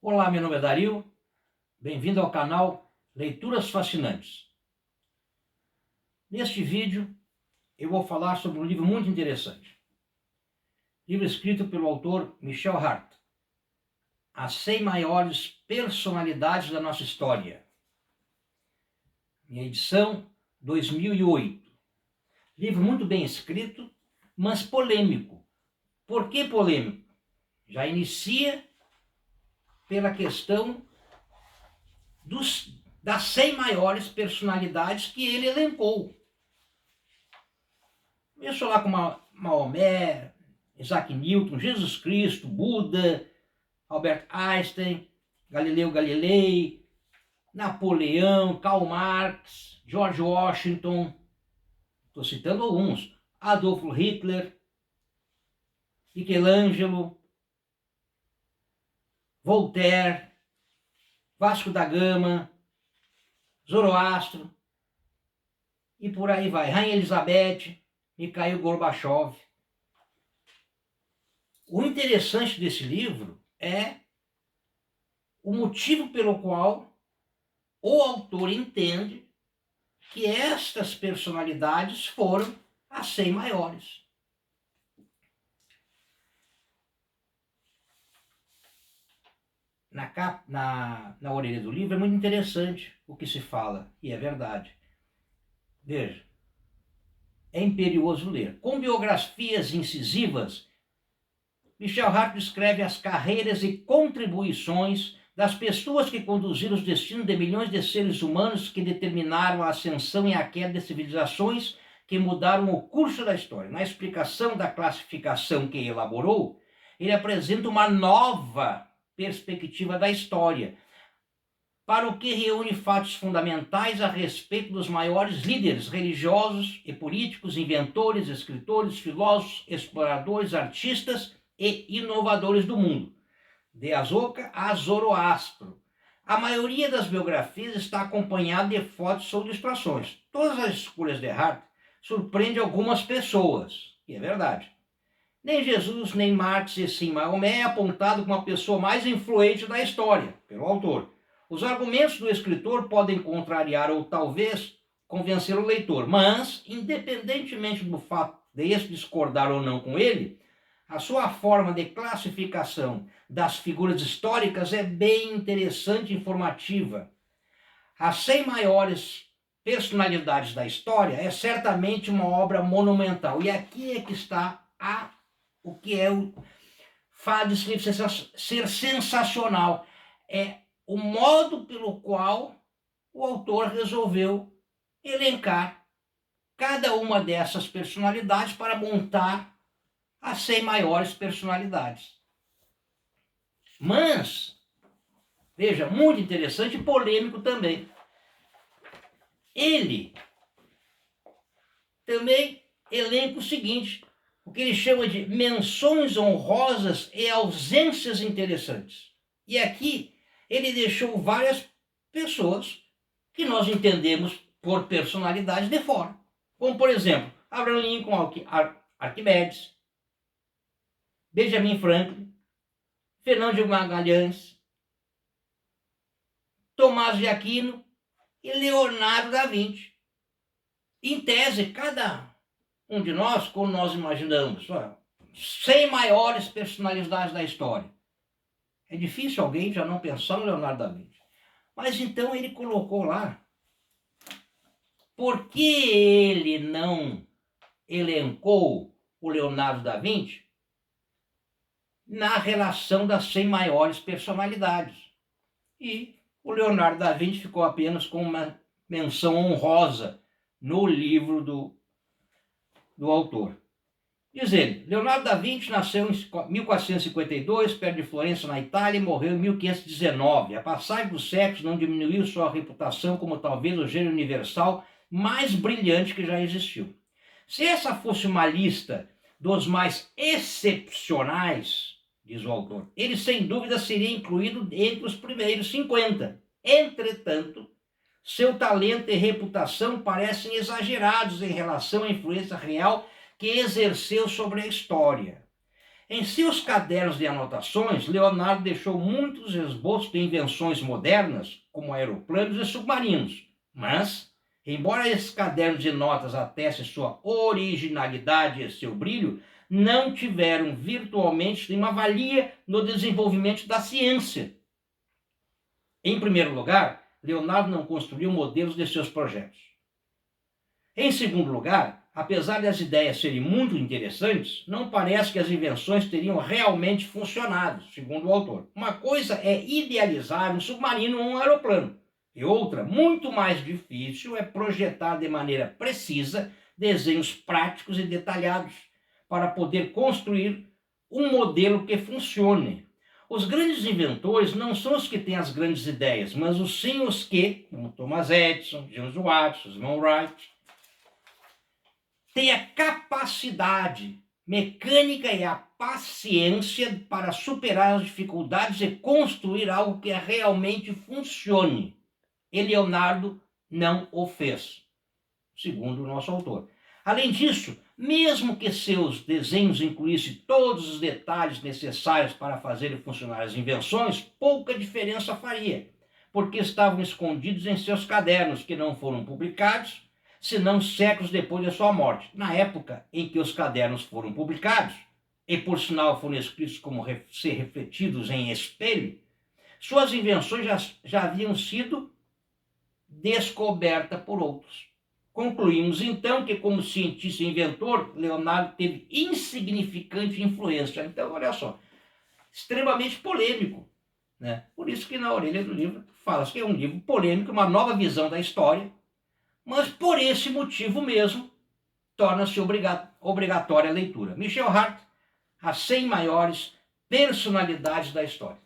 Olá, meu nome é Dario, bem-vindo ao canal Leituras Fascinantes. Neste vídeo eu vou falar sobre um livro muito interessante. Livro escrito pelo autor Michel Hart, As 100 Maiores Personalidades da Nossa História. Minha edição 2008. Livro muito bem escrito, mas polêmico. Por que polêmico? Já inicia pela questão das 100 maiores personalidades que ele elencou. Começou lá com Maomé, Isaac Newton, Jesus Cristo, Buda, Albert Einstein, Galileu Galilei, Napoleão, Karl Marx, George Washington, estou citando alguns, Adolf Hitler, Michelangelo, Voltaire, Vasco da Gama, Zoroastro, e por aí vai. Rainha Elizabeth, Mikhail Gorbachev. O interessante desse livro é o motivo pelo qual o autor entende que estas personalidades foram as 100 maiores. Na orelha do livro é muito interessante o que se fala, e é verdade. Veja, é imperioso ler. Com biografias incisivas, Michel Hart descreve as carreiras e contribuições das pessoas que conduziram os destinos de milhões de seres humanos que determinaram a ascensão e a queda de civilizações que mudaram o curso da história. Na explicação da classificação que elaborou, ele apresenta uma nova perspectiva da história, para o que reúne fatos fundamentais a respeito dos maiores líderes religiosos e políticos, inventores, escritores, filósofos, exploradores, artistas e inovadores do mundo, de Asoka a Zoroastro. A maioria das biografias está acompanhada de fotos ou ilustrações. Todas as escolhas de Hart surpreendem algumas pessoas, e é verdade. Nem Jesus, nem Marx e sim Maomé é apontado como a pessoa mais influente da história, pelo autor. Os argumentos do escritor podem contrariar ou talvez convencer o leitor, mas, independentemente do fato de este discordar ou não com ele, a sua forma de classificação das figuras históricas é bem interessante e informativa. As 100 maiores personalidades da história é certamente uma obra monumental. E aqui é que está o que é o fato desse livro ser sensacional. É o modo pelo qual o autor resolveu elencar cada uma dessas personalidades para montar as 100 maiores personalidades. Mas, veja, muito interessante e polêmico também. Ele também elenca o seguinte, o que ele chama de menções honrosas e ausências interessantes. E aqui ele deixou várias pessoas que nós entendemos por personalidade de fora. Como, por exemplo, Abraham Lincoln, Arquimedes, Benjamin Franklin, Fernando de Magalhães, Tomás de Aquino e Leonardo da Vinci. Em tese, cada um de nós, como nós imaginamos, 100 maiores personalidades da história. É difícil alguém já não pensar no Leonardo da Vinci. Mas então ele colocou lá, por que ele não elencou o Leonardo da Vinci na relação das 100 maiores personalidades? E o Leonardo da Vinci ficou apenas com uma menção honrosa no livro do autor. Diz ele, Leonardo da Vinci nasceu em 1452, perto de Florença, na Itália, e morreu em 1519. A passagem dos séculos não diminuiu sua reputação como talvez o gênio universal mais brilhante que já existiu. Se essa fosse uma lista dos mais excepcionais, diz o autor, ele sem dúvida seria incluído entre os primeiros 50. Entretanto, seu talento e reputação parecem exagerados em relação à influência real que exerceu sobre a história. Em seus cadernos de anotações, Leonardo deixou muitos esboços de invenções modernas, como aeroplanos e submarinos. Mas, embora esses cadernos de notas atestem sua originalidade e seu brilho, não tiveram virtualmente nenhuma valia no desenvolvimento da ciência. Em primeiro lugar, Leonardo não construiu modelos de seus projetos. Em segundo lugar, apesar das ideias serem muito interessantes, não parece que as invenções teriam realmente funcionado, segundo o autor. Uma coisa é idealizar um submarino ou um aeroplano, e outra, muito mais difícil, é projetar de maneira precisa desenhos práticos e detalhados para poder construir um modelo que funcione. Os grandes inventores não são os que têm as grandes ideias, mas sim os que, como Thomas Edison, James Watt, Osman Wright, têm a capacidade mecânica e a paciência para superar as dificuldades e construir algo que realmente funcione. E Leonardo não o fez, segundo o nosso autor. Além disso, mesmo que seus desenhos incluíssem todos os detalhes necessários para fazer funcionar as invenções, pouca diferença faria, porque estavam escondidos em seus cadernos, que não foram publicados, senão séculos depois de sua morte. Na época em que os cadernos foram publicados, e por sinal foram escritos como ser refletidos em espelho, suas invenções já haviam sido descobertas por outros. Concluímos então que, como cientista e inventor, Leonardo teve insignificante influência. Então, olha só, extremamente polêmico, né? Por isso que na orelha do livro fala que é um livro polêmico, uma nova visão da história, mas por esse motivo mesmo torna-se obrigatória a leitura. Michel Hart, As 100 Maiores Personalidades da História.